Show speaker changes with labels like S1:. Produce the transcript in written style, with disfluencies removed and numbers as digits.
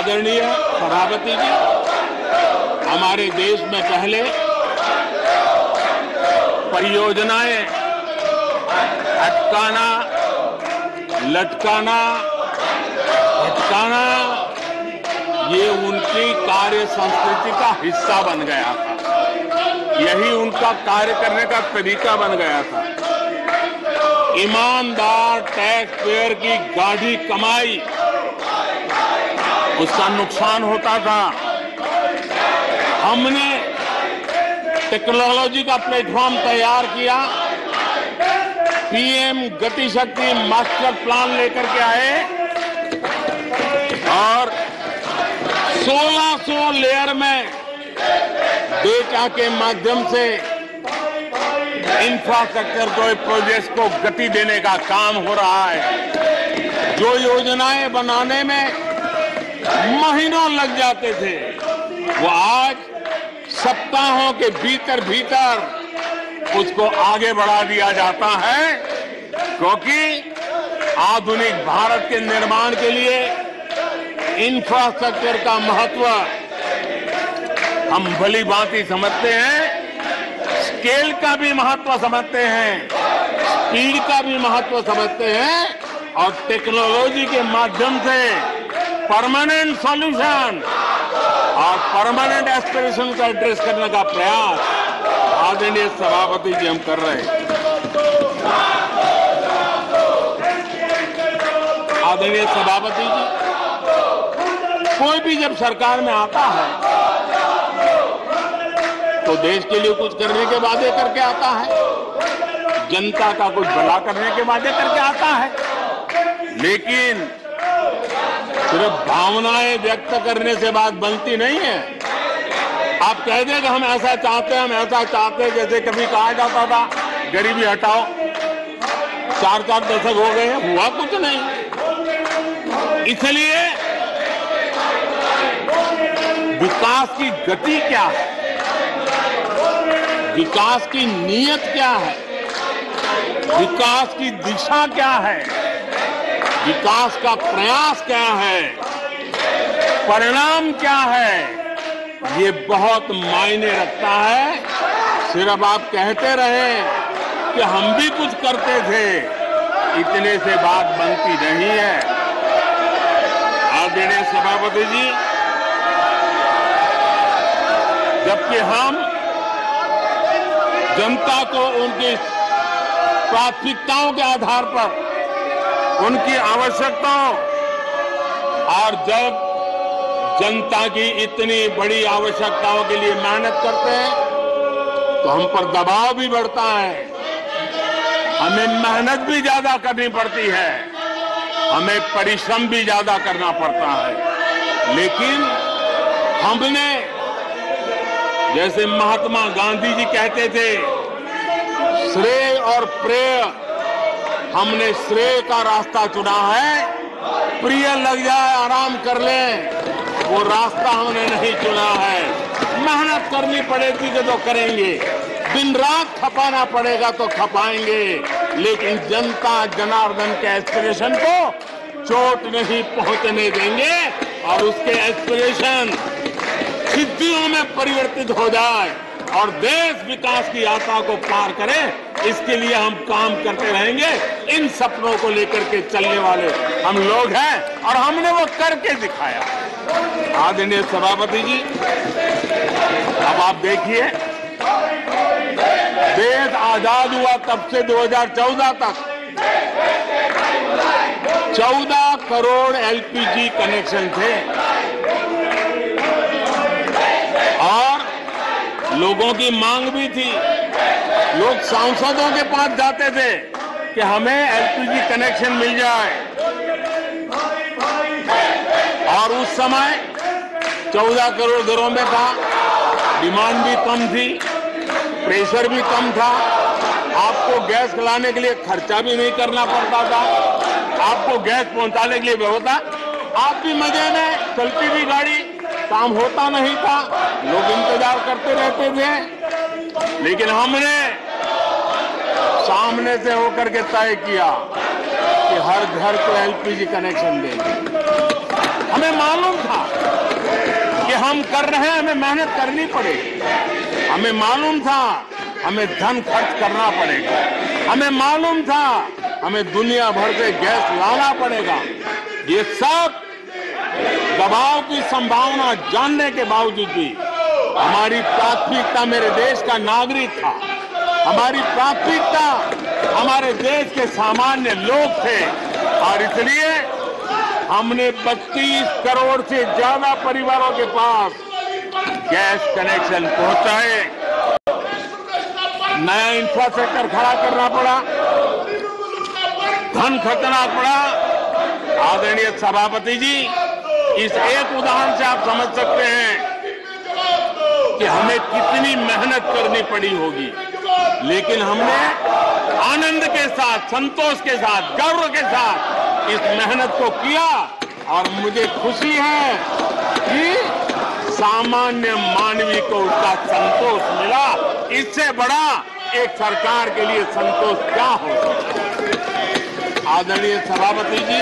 S1: आदरणीय सभापति जी, हमारे देश में पहले परियोजनाएं अटकाना, लटकाना, भटकाना, ये उनकी कार्य संस्कृति का हिस्सा बन गया था। यही उनका कार्य करने का तरीका बन गया था। ईमानदार टैक्स पेयर की गाढ़ी कमाई, उसका नुकसान होता था। हमने टेक्नोलॉजी का प्लेटफॉर्म तैयार किया, पीएम गति शक्ति मास्टर प्लान लेकर के आए और 1600 लेयर में डेटा के माध्यम से इंफ्रास्ट्रक्चर को, प्रोजेक्ट्स को गति देने का काम हो रहा है। जो योजनाएं बनाने में महीनों लग जाते थे, वो आज सप्ताहों के भीतर भीतर उसको आगे बढ़ा दिया जाता है, क्योंकि आधुनिक भारत के निर्माण के लिए इंफ्रास्ट्रक्चर का महत्व हम भली भांति समझते हैं, स्केल का भी महत्व समझते हैं, स्पीड का भी महत्व समझते हैं और टेक्नोलॉजी के माध्यम से परमानेंट सॉल्यूशन और परमानेंट एस्पिरेशन का एड्रेस करने का प्रयास आदरणीय सभापति जी हम कर रहे हैं। आदरणीय सभापति जी, कोई भी जब सरकार में आता है तो देश के लिए कुछ करने के वादे करके आता है, जनता का कुछ भला करने के वादे करके आता है, लेकिन सिर्फ भावनाएं व्यक्त करने से बात बनती नहीं है। आप कह दें कि हम ऐसा चाहते हैं, हम ऐसा चाहते हैं, जैसे कभी कहा जाता था गरीबी हटाओ, 4-4 दशक हो गए हैं, हुआ कुछ नहीं। इसलिए विकास की गति क्या है, विकास की नीयत क्या है, विकास की दिशा क्या है, विकास का प्रयास क्या है, परिणाम क्या है, ये बहुत मायने रखता है। सिर्फ आप कहते रहे कि हम भी कुछ करते थे, इतने से बात बनती नहीं है। आदरणीय सभापति जी, जबकि हम जनता को उनकी प्राथमिकताओं के आधार पर, उनकी आवश्यकताओं, और जब जनता की इतनी बड़ी आवश्यकताओं के लिए मेहनत करते हैं तो हम पर दबाव भी बढ़ता है, हमें मेहनत भी ज्यादा करनी पड़ती है, हमें परिश्रम भी ज्यादा करना पड़ता है। लेकिन हमने, जैसे महात्मा गांधी जी कहते थे, श्रेय और प्रेय, हमने श्रेय का रास्ता चुना है, प्रिय लग जाए आराम कर लें, वो रास्ता हमने नहीं चुना है। मेहनत करनी पड़ेगी तो करेंगे, दिन रात खपाना पड़ेगा तो खपाएंगे, लेकिन जनता जनार्दन के एस्पिरेशन को चोट नहीं पहुंचने देंगे और उसके एस्पिरेशन सिद्धियों में परिवर्तित हो जाए और देश विकास की यात्रा को पार करे, इसके लिए हम काम करते रहेंगे। इन सपनों को लेकर के चलने वाले हम लोग हैं और हमने वो करके दिखाया। आदरणीय सभापति जी, अब आप देखिए, देश आजाद हुआ तब से 2014 तक 14 करोड़ एलपीजी कनेक्शन थे और लोगों की मांग भी थी। लोग सांसदों के पास जाते थे कि हमें एलपीजी कनेक्शन मिल जाए, और उस समय 14 करोड़ घरों में था, डिमांड भी कम थी, प्रेशर भी कम था, आपको गैस लाने के लिए खर्चा भी नहीं करना पड़ता था, आपको गैस पहुंचाने के लिए व्यवस्था, आप भी मजे में, चलती भी गाड़ी, काम होता नहीं था, लोग इंतजार करते रहते थे। लेकिन हमने सामने से होकर के तय किया कि हर घर को एलपीजी कनेक्शन देंगे। हमें मालूम था कर रहे हैं, हमें मेहनत करनी पड़ेगी। हमें मालूम था हमें धन खर्च करना पड़ेगा, हमें मालूम था हमें दुनिया भर से गैस लाना पड़ेगा। ये सब दबाव की संभावना जानने के बावजूद भी हमारी प्राथमिकता मेरे देश का नागरिक था, हमारी प्राथमिकता हमारे देश के सामान्य लोग थे। और इसलिए हमने 32 करोड़ से ज्यादा परिवारों के पास गैस कनेक्शन पहुंचाए, नया इंफ्रास्ट्रक्चर खड़ा करना पड़ा, धन खर्चना पड़ा। आदरणीय सभापति जी, इस एक उदाहरण से आप समझ सकते हैं कि हमें कितनी मेहनत करनी पड़ी होगी, लेकिन हमने आनंद के साथ, संतोष के साथ, गर्व के साथ इस मेहनत को किया। और मुझे खुशी है कि सामान्य मानवी को उसका संतोष मिला। इससे बड़ा एक सरकार के लिए संतोष क्या हो सकता है। आदरणीय सभापति जी,